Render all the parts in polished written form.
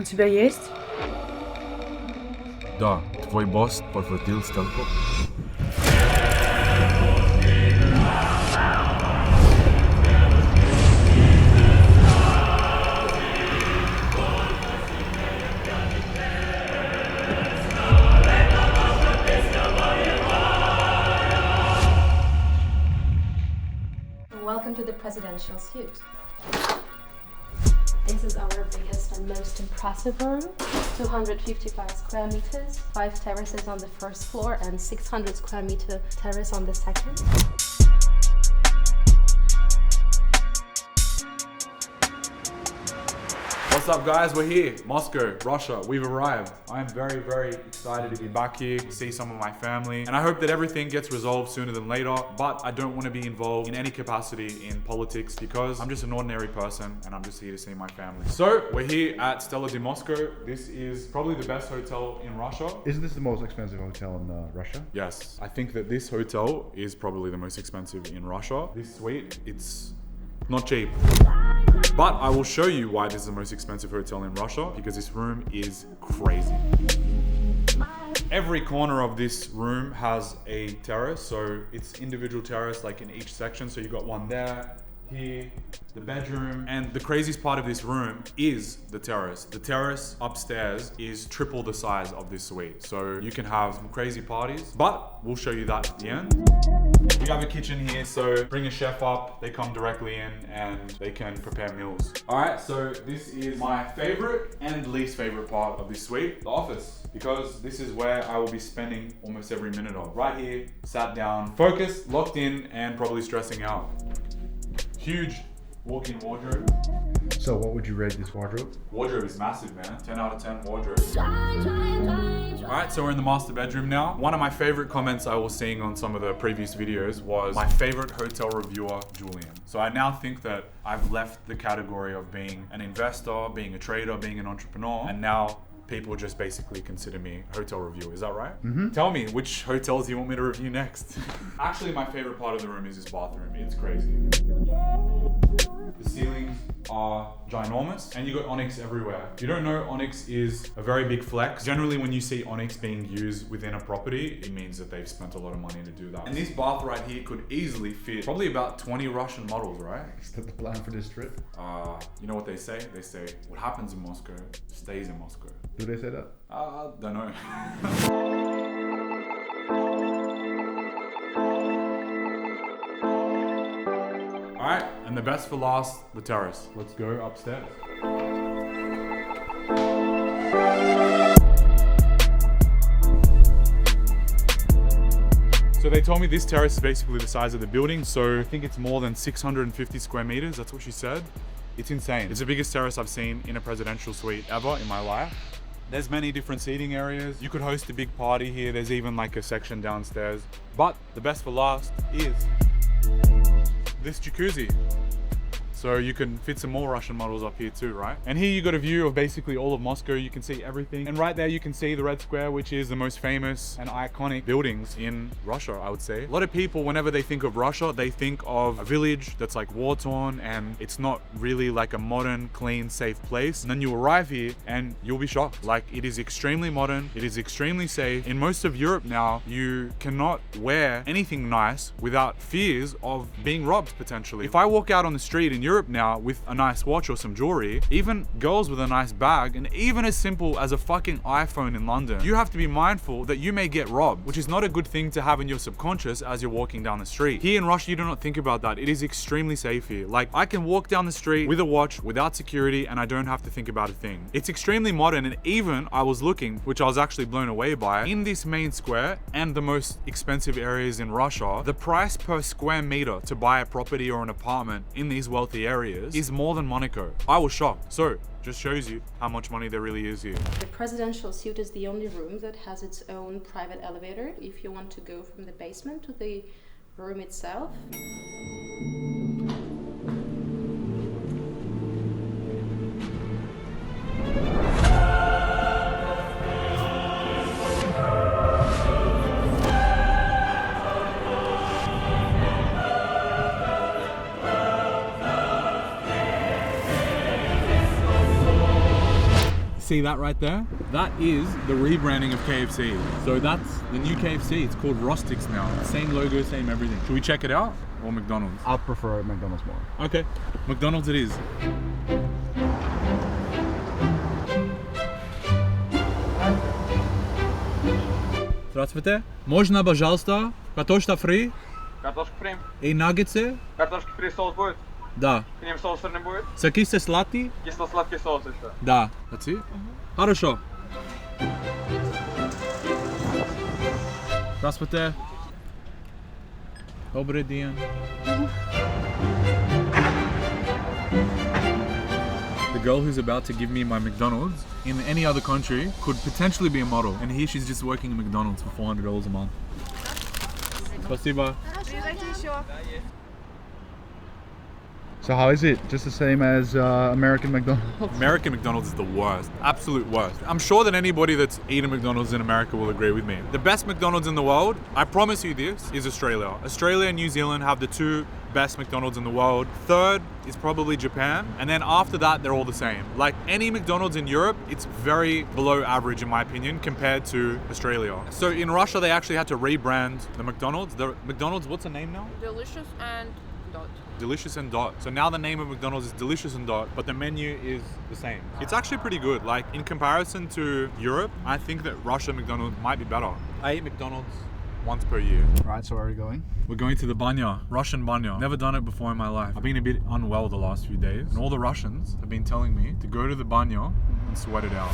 тебя есть? Да, твой босс подхватил стрелку. Welcome to the presidential suite. This is our biggest and most impressive room. 255 square meters, 5 terraces on the first floor and 600 square meter terrace on the second. What's up guys, we're here, Moscow, Russia, we've arrived. I'm very, very excited to be back here, to see some of my family, and I hope that everything gets resolved sooner than later, but I don't want to be involved in any capacity in politics because I'm just an ordinary person and I'm just here to see my family. So, we're here at Stella di Moscow. This is probably the best hotel in Russia. Isn't this the most expensive hotel in Russia? Yes, I think that this hotel is probably the most expensive in Russia. This suite, it's not cheap. But I will show you why this is the most expensive hotel in Russia, because this room is crazy. Every corner of this room has a terrace, so it's individual terrace like in each section. So you got one there, here, the bedroom, and the craziest part of this room is the terrace. The terrace upstairs is triple the size of this suite, so you can have some crazy parties, but we'll show you that at the end. We have a kitchen here, so bring a chef up, they come directly in and they can prepare meals. All right, so this is my favorite and least favorite part of this suite, the office, because this is where I will be spending almost every minute of. Right here, sat down, focused, locked in, and probably stressing out. Huge walk-in wardrobe. So what would you rate this wardrobe? Wardrobe is massive, man. 10 out of 10 wardrobe. Alright, so we're in the master bedroom now. One of my favorite comments I was seeing on some of the previous videos was my favorite hotel reviewer, Julian. So I now think that I've left the category of being an investor, being a trader, being an entrepreneur, and now people just basically consider me a hotel reviewer. Is that right? Mm-hmm. Tell me, which hotels do you want me to review next? Actually, my favorite part of the room is this bathroom. It's crazy. The ceilings are ginormous and you got onyx everywhere. If you don't know, onyx is a very big flex. Generally, when you see onyx being used within a property, it means that they've spent a lot of money to do that. And this bath right here could easily fit probably about 20 Russian models, right? Is that the plan for this trip? You know what they say? They say, what happens in Moscow stays in Moscow. Do they say that? Don't know. Alright, and the best for last, the terrace. Let's go upstairs. So they told me this terrace is basically the size of the building, so I think it's more than 650 square meters, that's what she said. It's insane. It's the biggest terrace I've seen in a presidential suite ever in my life. There's many different seating areas. You could host a big party here. There's even like a section downstairs. But the best for last is this jacuzzi. So you can fit some more Russian models up here too, right? And here you got a view of basically all of Moscow. You can see everything. And right there you can see the Red Square, which is the most famous and iconic buildings in Russia, I would say. A lot of people, whenever they think of Russia, they think of a village that's like war-torn and it's not really like a modern, clean, safe place. And then you arrive here and you'll be shocked. Like, it is extremely modern, it is extremely safe. In most of Europe now, you cannot wear anything nice without fears of being robbed potentially. If I walk out on the street in Europe now with a nice watch or some jewelry, even girls with a nice bag, and even as simple as a fucking iPhone in London, you have to be mindful that you may get robbed, which is not a good thing to have in your subconscious as you're walking down the street. Here in Russia, you do not think about that. It is extremely safe here. Like, I can walk down the street with a watch without security and I don't have to think about a thing. It's extremely modern, and even I was looking, which I was actually blown away by, in this main square and the most expensive areas in Russia, the price per square meter to buy a property or an apartment in these wealthy areas is more than Monaco. I was shocked. So, just shows you how much money there really is here. The presidential suite is the only room that has its own private elevator if you want to go from the basement to the room itself. See that right there? That is the rebranding of KFC. So that's the new KFC. It's called Rostix now. Same logo, same everything. Should we check it out? Or McDonald's? I prefer McDonald's more. Okay, McDonald's it is. Здравствуйте. Можно, пожалуйста, картошка фри Картошка фри. и наггетсы? Картошка фри соус будет? Да. К ним соуса не будет? С кисло-сладкий? Кисло-сладкий соус еще. Да. That's it? Хорошо. Здравствуйте. Добрый день. The girl who's about to give me my McDonald's in any other country could potentially be a model, and here she's just working at McDonald's for $400 a month. Спасибо. So how is it? Just the same as American McDonald's? American McDonald's is the worst, absolute worst. I'm sure that anybody that's eaten McDonald's in America will agree with me. The best McDonald's in the world, I promise you this, is Australia. Australia and New Zealand have the two best McDonald's in the world. Third is probably Japan. And then after that, they're all the same. Like any McDonald's in Europe, it's very below average in my opinion compared to Australia. So in Russia, they actually had to rebrand the McDonald's. The McDonald's, what's the name now? Delicious and dot. Delicious and Dot. So now the name of McDonald's is Delicious and Dot, but the menu is the same. It's actually pretty good. Like in comparison to Europe, I think that Russia McDonald's might be better. I eat McDonald's once per year. Right, so where are we going? We're going to the banya, Russian banya. Never done it before in my life. I've been a bit unwell the last few days, and all the Russians have been telling me to go to the banya and sweat it out.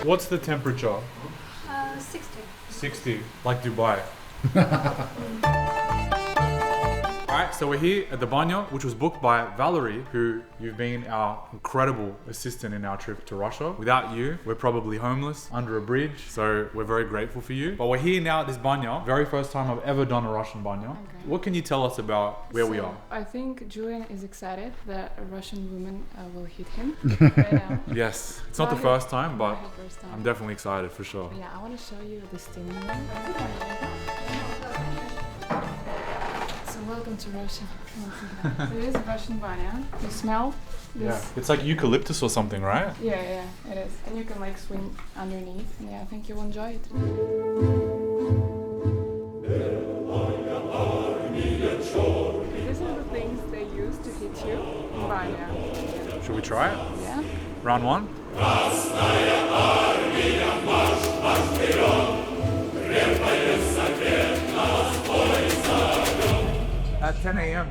What's the temperature? 60. 60, like Dubai. Alright, so we're here at the banya, which was booked by Valerie, who you've been our incredible assistant in our trip to Russia. Without you, we're probably homeless under a bridge, so we're very grateful for you. But we're here now at this banya, very first time I've ever done a Russian banya. Okay. What can you tell us about where we So, are? I think Julian is excited that a Russian woman will hit him right now. Yes, it's not the Not first time, but Not her first time. I'm definitely excited for sure. Yeah, I want to show you the steaming room. So welcome to Russia. So it is a Russian banya. You smell this? It's like eucalyptus or something, right? Yeah, it is. And you can like swim underneath. Yeah, I think you'll enjoy it. These are the things they use to hit you. Banya. Should we try it? Yeah. Round one? At 10 a.m.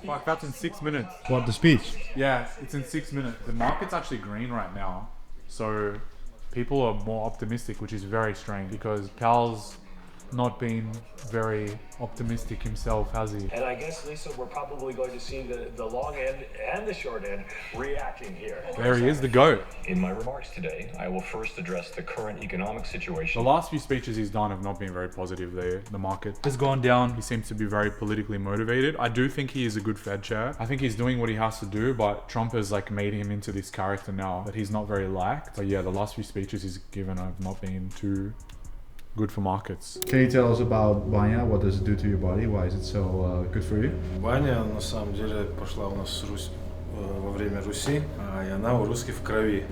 Fuck, that's in 6 minutes. What, the speech? Yeah, it's in 6 minutes. The market's actually green right now, so people are more optimistic, which is very strange because Pal's not been very optimistic himself, has he? And I guess, Lisa, we're probably going to see the long end and the short end reacting here. There he is, the GOAT. In my remarks today, I will first address the current economic situation. The last few speeches he's done have not been very positive there. The market has gone down. He seems to be very politically motivated. I do think he is a good Fed chair. I think he's doing what he has to do, but Trump has like made him into this character now that he's not very liked. But yeah, the last few speeches he's given have not been too good for markets. Can you tell us about banya? What does it do to your body? Why is it so good for you? Баня на самом деле пошла у нас с во время Руси, и она у русских в крови.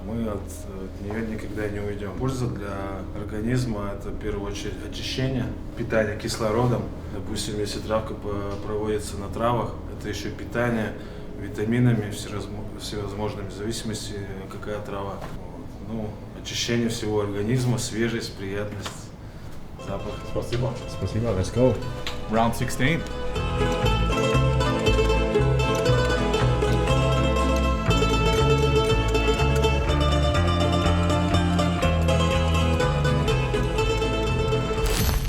Мы от нее никогда не уйдем. Польза для организма – это в первую очередь очищение, питание кислородом. Допустим, если травка проводится на травах, это еще питание витаминами всевозможными, в зависимости какая трава. Ну, очищение всего организма, свежесть, приятность, запах. Спасибо. Спасибо, let's go. Round 16.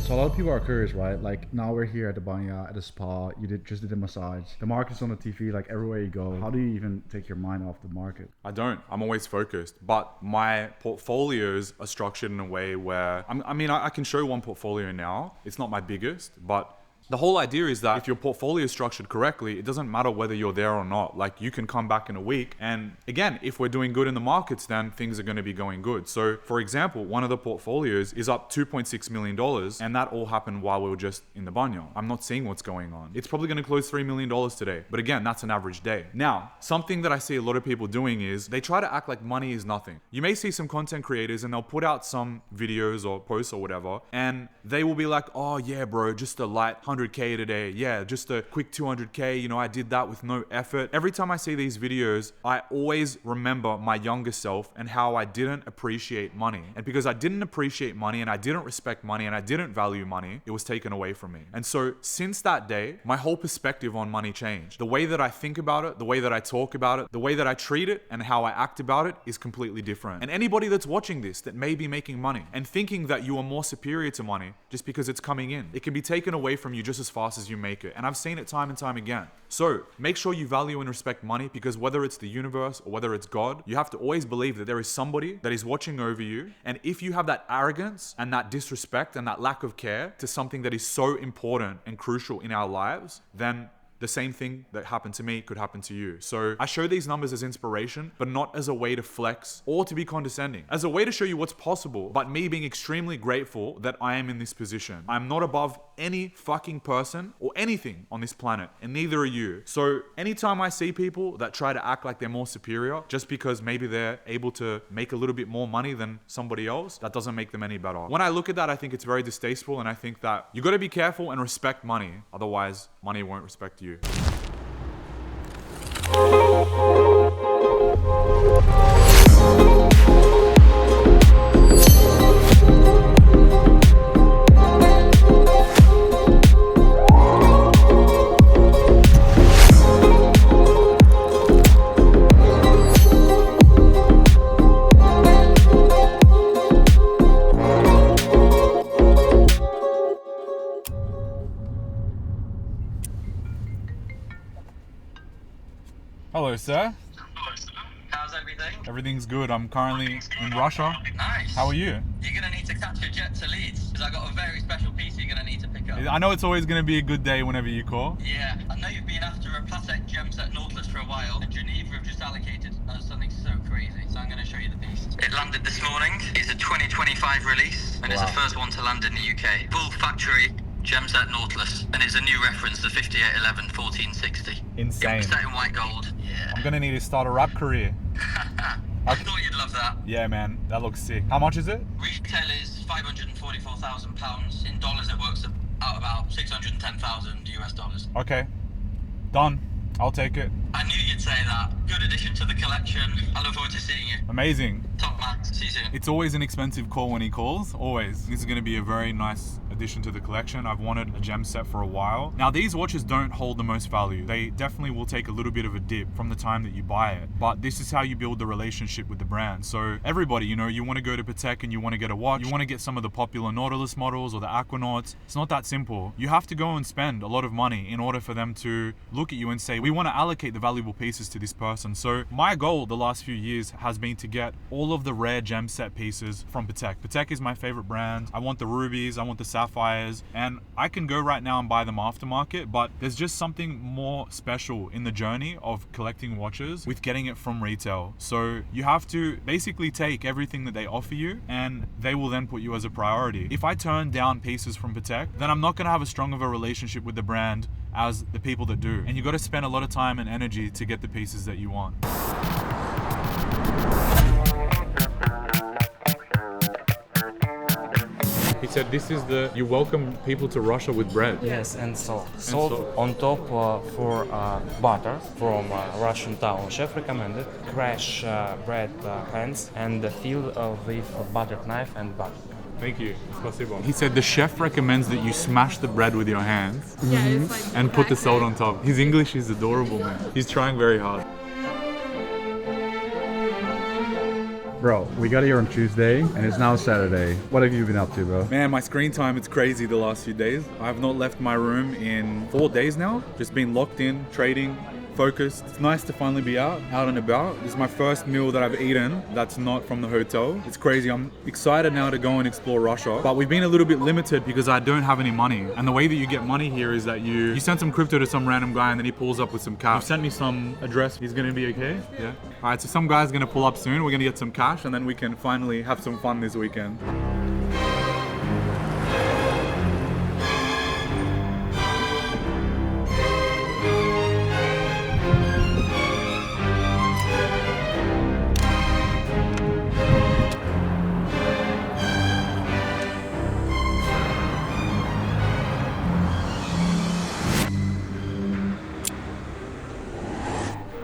So a lot of people are curious, right? Like now we're here at the banya, at the spa. You just did a massage. The market's on the TV, like everywhere you go. How do you even take your mind off the market? I don't. I'm always focused. But my portfolios are structured in a way where, I can show one portfolio now. It's not my biggest, but The whole idea is that if your portfolio is structured correctly, it doesn't matter whether you're there or not. Like, you can come back in a week. And again, if we're doing good in the markets, then things are going to be going good. So for example, one of the portfolios is up $2.6 million, and that all happened while we were just in the banyo. I'm not seeing what's going on. It's probably going to close $3 million today. But again, that's an average day. Now, something that I see a lot of people doing is they try to act like money is nothing. You may see some content creators and they'll put out some videos or posts or whatever, and they will be like, oh yeah, bro, just a light 100K today. Yeah, just a quick 200K. You know, I did that with no effort. Every time I see these videos, I always remember my younger self and how I didn't appreciate money. And because I didn't appreciate money and I didn't respect money and I didn't value money, it was taken away from me. And so since that day, my whole perspective on money changed. The way that I think about it, the way that I talk about it, the way that I treat it and how I act about it is completely different. And anybody that's watching this that may be making money and thinking that you are more superior to money just because it's coming in, it can be taken away from you just as fast as you make it. And I've seen it time and time again. So make sure you value and respect money, because whether it's the universe or whether it's God, you have to always believe that there is somebody that is watching over you. And if you have that arrogance and that disrespect and that lack of care to something that is so important and crucial in our lives, then the same thing that happened to me could happen to you. So I show these numbers as inspiration, but not as a way to flex or to be condescending. As a way to show you what's possible, but me being extremely grateful that I am in this position. I'm not above any fucking person or anything on this planet, and neither are you. So anytime I see people that try to act like they're more superior just because maybe they're able to make a little bit more money than somebody else, that doesn't make them any better. When I look at that, I think it's very distasteful, and I think that you got to be careful and respect money. Otherwise, money won't respect you. Hello, sir. How's everything? Everything's good. I'm currently in Russia. Nice. How are you? You're going to need to catch a jet to Leeds, because I got a very special piece you're going to need to pick up. I know it's always going to be a good day whenever you call. Yeah, I know you've been after a Patek Gemset Nautilus for a while, and Geneva have just allocated something so crazy, so I'm going to show you the piece. It landed this morning. It's a 2025 release, and it's the first one to land in the UK. Full factory Gemset Nautilus, and it's a new reference, the 5811 1460. Insane. Set in white gold. Yeah. I'm going to need to start a rap career. I thought you'd love that. Yeah, man. That looks sick. How much is it? Retail is £544,000. In dollars, it works out about 610,000 US dollars. Okay. Done. I'll take it. I knew you'd say that. Good addition to the collection. I look forward to seeing you. Amazing. Top man. See you soon. It's always an expensive call when he calls. Always. This is going to be a very nice addition to the collection. I've wanted a gem set for a while. Now, these watches don't hold the most value. They definitely will take a little bit of a dip from the time that you buy it. But this is how you build the relationship with the brand. So everybody, you know, you want to go to Patek and you want to get a watch. You want to get some of the popular Nautilus models or the Aquanauts. It's not that simple. You have to go and spend a lot of money in order for them to look at you and say, we want to allocate the valuable pieces to this person. So my goal the last few years has been to get all of the rare gem set pieces from Patek. Patek is my favorite brand. I want the rubies, I want the sapphires, and I can go right now and buy them aftermarket, but there's just something more special in the journey of collecting watches with getting it from retail. So you have to basically take everything that they offer you, and they will then put you as a priority. If I turn down pieces from Patek, then I'm not going to have as strong of a relationship with the brand as the people that do. And you got to spend a lot of time and energy to get the pieces that you want. He said this is you welcome people to Russia with bread. Yes, and salt. Salt on top for butter from Russian town. Chef recommended. Crash bread hands and fill with buttered knife and butter. Thank you. Спасибо. He said the chef recommends that you smash the bread with your hands and put the salt on top. His English is adorable, man. He's trying very hard. Bro, we got here on Tuesday and it's now Saturday. What have you been up to, bro? Man, my screen time, it's crazy the last few days. I have not left my room in 4 days now. Just been locked in, trading, focused. It's nice to finally be out and about. This is my first meal that I've eaten that's not from the hotel. It's crazy. I'm excited now to go and explore Russia, but we've been a little bit limited because I don't have any money. And the way that you get money here is that you send some crypto to some random guy and then he pulls up with some cash. He sent me some address. He's gonna be okay? Yeah. All right, so some guy's gonna pull up soon. We're gonna get some cash and then we can finally have some fun this weekend.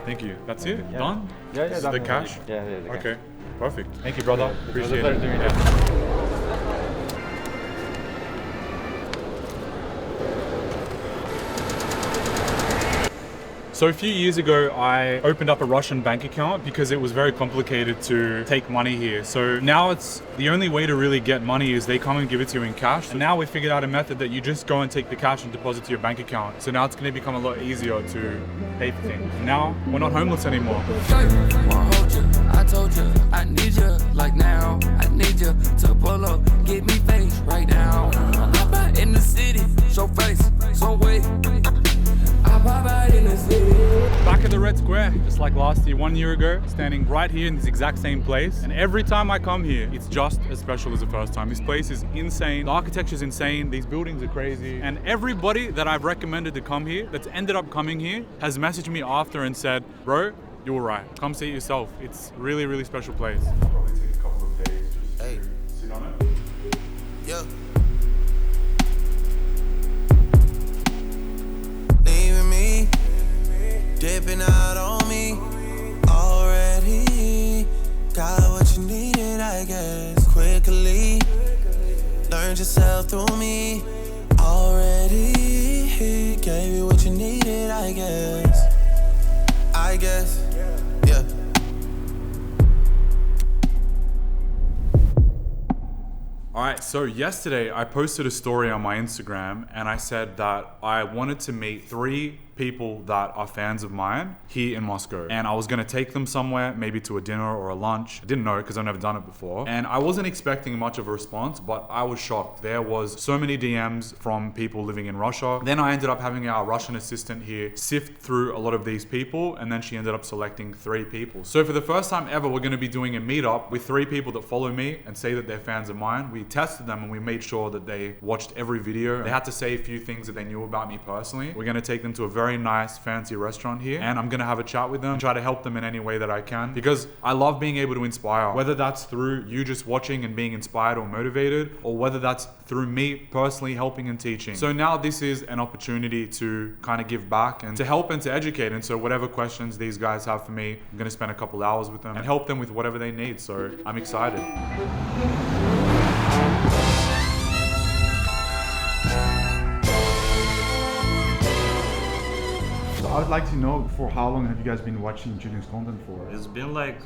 Thank you. That's it? Yeah. Done? Yeah, This is the cash? Yeah, the cash. Okay, perfect. Thank you, brother. Appreciate pleasure it. doing Yeah. So a few years ago, I opened up a Russian bank account because it was very complicated to take money here. So now it's the only way to really get money is they come and give it to you in cash. And now we figured out a method that you just go and take the cash and deposit to your bank account. So now it's going to become a lot easier to pay for things. Now we're not homeless anymore. I told you I need you like now. I need you to pull up, get me face right now. I'm out in the city, show face, some way. Back at the Red Square, just like last year, 1 year ago, standing right here in this exact same place. And every time I come here, it's just as special as the first time. This place is insane. The architecture is insane. These buildings are crazy. And everybody that I've recommended to come here, that's ended up coming here, has messaged me after and said, bro, you were right. Come see it yourself. It's really, really special place. Probably take a couple of days just to sit on it. Yeah. Dipping out on me already. Got what you needed, I guess. Quickly learned yourself through me already. Gave you what you needed, I guess. Yeah. All right, so yesterday I posted a story on my Instagram and I said that I wanted to meet 3 people that are fans of mine here in Moscow. And I was gonna take them somewhere, maybe to a dinner or a lunch. I didn't know because I've never done it before. And I wasn't expecting much of a response, but I was shocked. There was so many DMs from people living in Russia. Then I ended up having our Russian assistant here sift through a lot of these people, and then she ended up selecting 3 people. So for the first time ever, we're gonna be doing a meetup with 3 people that follow me and say that they're fans of mine. We tested them and we made sure that they watched every video. They had to say a few things that they knew about me personally. We're gonna take them to a very nice fancy restaurant here and I'm gonna have a chat with them and try to help them in any way that I can, because I love being able to inspire, whether that's through you just watching and being inspired or motivated, or whether that's through me personally helping and teaching. So now this is an opportunity to kind of give back and to help and to educate. And so whatever questions these guys have for me, I'm gonna spend a couple hours with them and help them with whatever they need. So I'm excited. I would like to know, for how long have you guys been watching Julian's content for? It's been like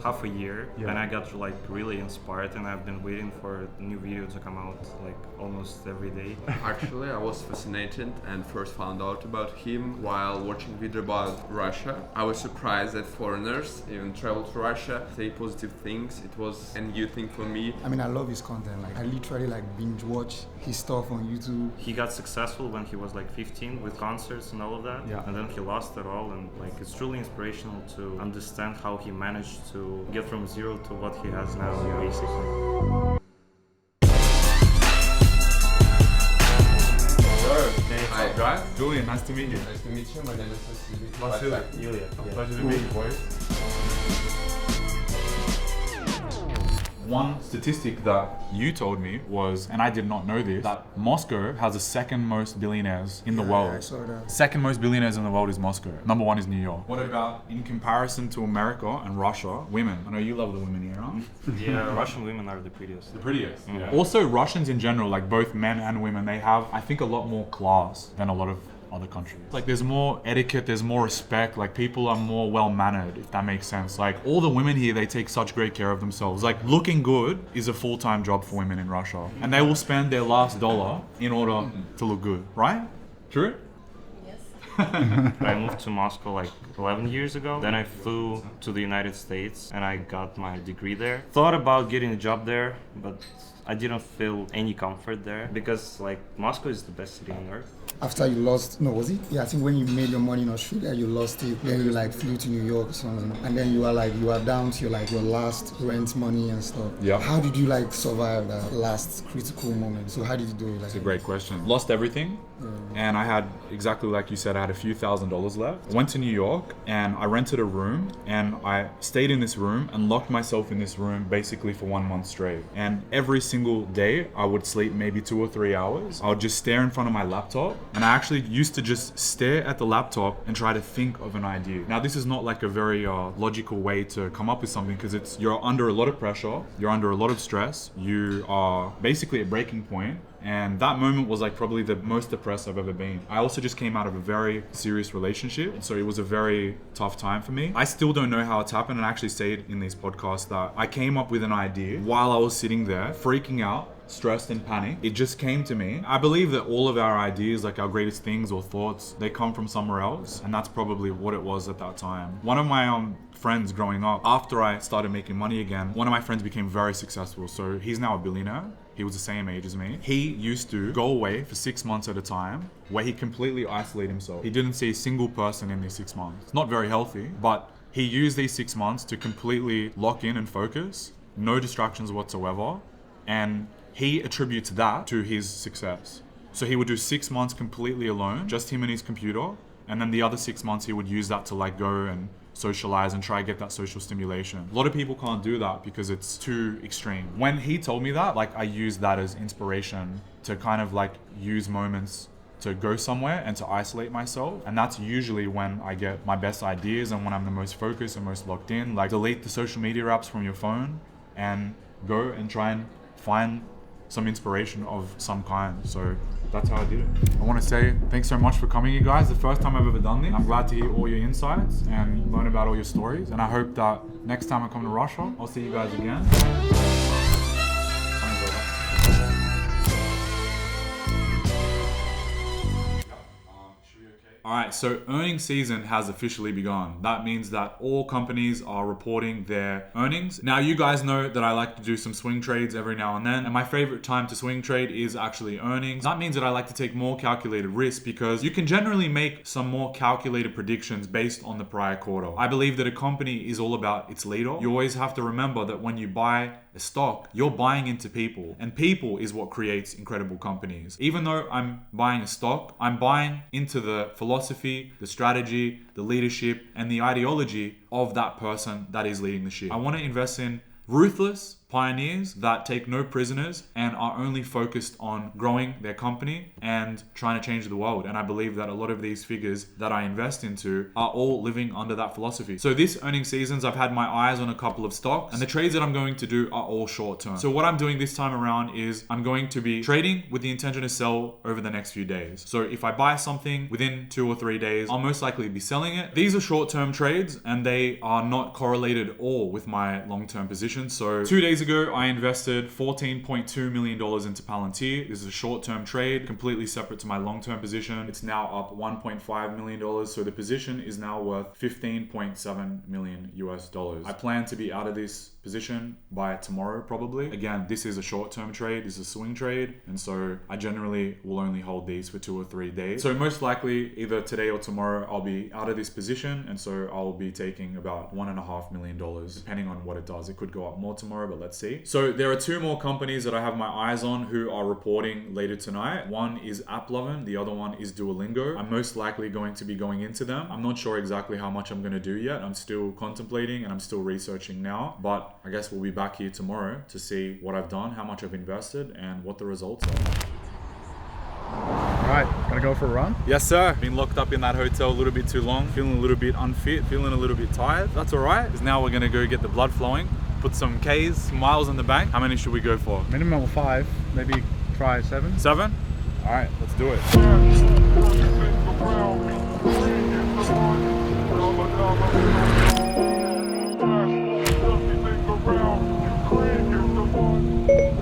half a year, Yeah. and I got like really inspired, and I've been waiting for a new video to come out like almost every day. Actually, I was fascinated and first found out about him while watching video about Russia. I was surprised that foreigners even travel to Russia, say positive things. It was a new thing for me. I mean, I love his content. Like, I literally like binge watch his stuff on YouTube. He got successful when he was like 15 with concerts and all of that, Yeah. and then he lost it all, and like it's truly inspirational to understand how he managed to get from zero to what he has now, basically. Hi guys, Julian, nice to meet you. Nice to meet you. My name is Vasily. Vasily. Yulia. Pleasure to meet you, boys. One statistic that you told me was, and I did not know this, that Moscow has the second most billionaires in the world. I saw that. Second most billionaires in the world is Moscow. Number 1 is New York. What about in comparison to America and Russia, women? I know you love the women here, huh? Yeah, Russian women are the prettiest. The prettiest. Yeah. Also, Russians in general, like both men and women, they have, I think, a lot more class than a lot of other countries. Like there's more etiquette, there's more respect, like people are more well-mannered, if that makes sense. Like all the women here, they take such great care of themselves. Like looking good is a full-time job for women in Russia. And they will spend their last dollar in order to look good, right? True? Yes. I moved to Moscow like 11 years ago. Then I flew to the United States and I got my degree there. Thought about getting a job there, but I didn't feel any comfort there because like Moscow is the best city on earth. After you lost, no, was it? Yeah, I think when you made your money in Australia, you lost it. Then you like flew to New York or something, and then you are down to your last rent money and stuff. Yeah. How did you like survive that last critical moment? So how did you do it? Like, It's a great question. Lost everything, and I had, exactly like you said, I had a few $1,000s left. I went to New York and I rented a room and I stayed in this room and locked myself in this room basically for 1 month straight. And every single day I would sleep maybe 2 or 3 hours. I would just stare in front of my laptop, and I actually used to just stare at the laptop and try to think of an idea. Now this is not like a very logical way to come up with something, because you're under a lot of pressure, you're under a lot of stress, you are basically at breaking point. And that moment was like probably the most depressed I've ever been. I also just came out of a very serious relationship, so it was a very tough time for me. I still don't know how it's happened, and I actually say it in these podcasts that I came up with an idea while I was sitting there freaking out, stressed and panicked. It just came to me. I believe that all of our ideas, like our greatest things or thoughts, they come from somewhere else, and that's probably what it was at that time. One of my friends growing up, after I started making money again, one of my friends became very successful. So he's now a billionaire. He was the same age as me. He used to go away for 6 months at a time, where he completely isolated himself. He didn't see a single person in these 6 months. Not very healthy, but he used these 6 months to completely lock in and focus, no distractions whatsoever, and he attributes that to his success. So he would do 6 months completely alone, just him and his computer, and then the other 6 months he would use that to like go and socialize and try to get that social stimulation. A lot of people can't do that because it's too extreme. When he told me that, like I used that as inspiration to kind of like use moments to go somewhere and to isolate myself. And that's usually when I get my best ideas and when I'm the most focused and most locked in. Like delete the social media apps from your phone and go and try and find some inspiration of some kind. So that's how I did it. I want to say thanks so much for coming, you guys. The first time I've ever done this. I'm glad to hear all your insights and learn about all your stories. And I hope that next time I come to Russia, I'll see you guys again. Alright, so earnings season has officially begun. That means that all companies are reporting their earnings. Now, you guys know that I like to do some swing trades every now and then, and my favorite time to swing trade is actually earnings. That means that I like to take more calculated risks because you can generally make some more calculated predictions based on the prior quarter. I believe that a company is all about its leader. You always have to remember that when you buy a stock, you're buying into people, and people is what creates incredible companies. Even though I'm buying a stock, I'm buying into the philosophy, the strategy, the leadership, and the ideology of that person that is leading the ship. I want to invest in ruthless pioneers that take no prisoners and are only focused on growing their company and trying to change the world. And I believe that a lot of these figures that I invest into are all living under that philosophy. So this earnings seasons, I've had my eyes on a couple of stocks, and the trades that I'm going to do are all short term. So what I'm doing this time around is I'm going to be trading with the intention to sell over the next few days. So if I buy something within 2 or 3 days, I'll most likely be selling it. These are short term trades and they are not correlated at all with my long term position. So 2 days ago, I invested $14.2 million into Palantir. This is a short-term trade, completely separate to my long-term position. It's now up $1.5 million, so the position is now worth $15.7 million US. I plan to be out of this position by tomorrow, probably. Again, this is a short-term trade, this is a swing trade, and so I generally will only hold these for 2 or 3 days. So most likely, either today or tomorrow, I'll be out of this position, and so I'll be taking about $1.5 million, depending on what it does. It could go up more tomorrow, but let's see. So there are 2 more companies that I have my eyes on who are reporting later tonight. One is AppLovin, the other one is Duolingo. I'm most likely going to be going into them. I'm not sure exactly how much I'm going to do yet. I'm still contemplating and I'm still researching now, but I guess we'll be back here tomorrow to see what I've done, how much I've invested, and what the results are. Alright, gonna go for a run? Yes, sir. Been locked up in that hotel a little bit too long, feeling a little bit unfit, feeling a little bit tired. That's alright, because now we're gonna go get the blood flowing, put some Ks, some miles in the bank. How many should we go for? Minimum of 5, maybe try 7. 7? Alright, let's do it.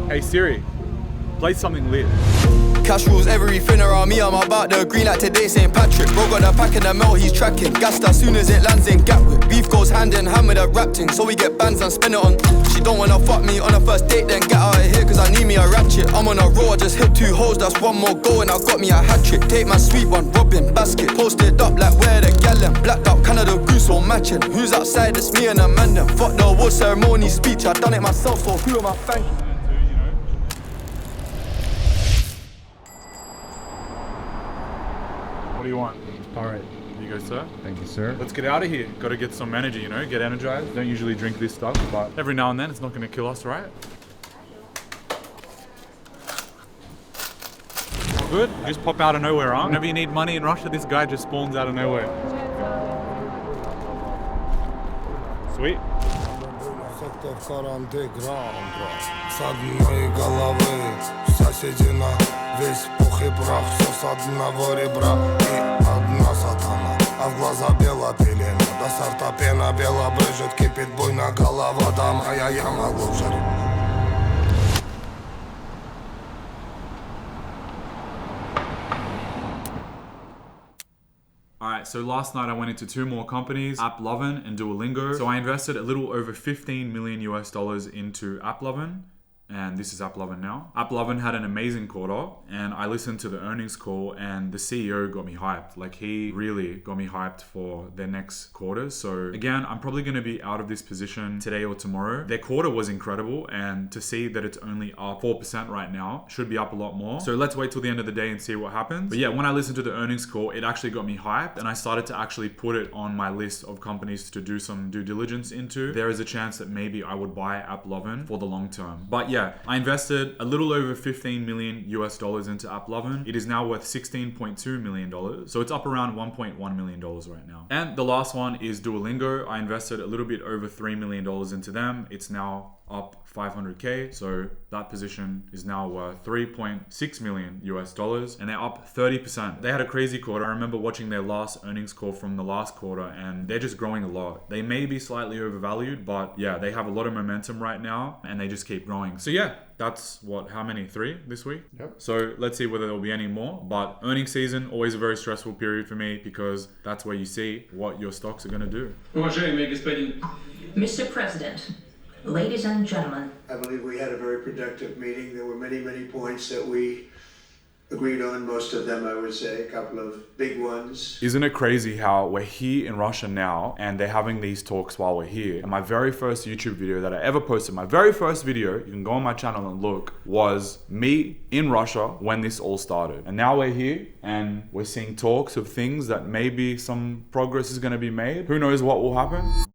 Hey Siri, play something lit. Cash rules everything around me. I'm about the green like today, St. Patrick. Bro got the pack in the mail, he's tracking. Gassed as soon as it lands in Gatwick. Beef goes hand in hand with a rap ting, so we get bands and spin it on. She don't wanna fuck me on a first date, then get out of here, cause I need me a ratchet. I'm on a roll, I just hit 2 holes, that's 1 more goal, and I got me a hat trick. Take my sweet one, Robin, basket. Post it up like where the gallon. Blacked out Canada goose all matching. Who's outside? It's me and Amanda. Fuck the award ceremony speech, I done it myself, so who am I thanking? What do you want? All right. Here you go, sir. Thank you, sir. Let's get out of here. Got to get some energy, you know, get energized. Don't usually drink this stuff, but every now and then it's not going to kill us, right? Good. Just pop out of nowhere, huh? Whenever you need money in Russia, this guy just spawns out of nowhere. Sweet. С одной головы соседи на весь пух и прах. Все с одного ребра и одна сатана, а в глаза бела пелена. До сорта пена бела брызжет, кипит буйно голова. Да моя яма глубже. Alright, so last night I went into 2 more companies, AppLovin and Duolingo. So I invested a little over $15 million into AppLovin. And this is AppLovin now. AppLovin had an amazing quarter, and I listened to the earnings call, and the CEO got me hyped. Like, he really got me hyped for their next quarter. So again, I'm probably going to be out of this position today or tomorrow. Their quarter was incredible, and to see that it's only up 4% right now, should be up a lot more. So let's wait till the end of the day and see what happens. But yeah, when I listened to the earnings call, it actually got me hyped, and I started to actually put it on my list of companies to do some due diligence into. There is a chance that maybe I would buy AppLovin for the long term. But yeah, I invested a little over $15 million into AppLovin. It is now worth $16.2 million. So it's up around $1.1 million right now. And the last one is Duolingo. I invested a little bit over $3 million into them. It's now up 500k, so that position is now worth $3.6 million, and they're up 30%. They had a crazy quarter. I remember watching their last earnings call from the last quarter, and they're just growing a lot. They may be slightly overvalued, but yeah, they have a lot of momentum right now, and they just keep growing. So yeah, that's how many? 3 this week? Yep. So let's see whether there'll be any more. But earnings season, always a very stressful period for me, because that's where you see what your stocks are gonna do. Mr. President, ladies and gentlemen. I believe we had a very productive meeting. There were many, many points that we agreed on. Most of them, I would say, a couple of big ones. Isn't it crazy how we're here in Russia now and they're having these talks while we're here? And my very first YouTube video that I ever posted, my very first video, you can go on my channel and look, was me in Russia when this all started. And now we're here and we're seeing talks of things that maybe some progress is going to be made. Who knows what will happen?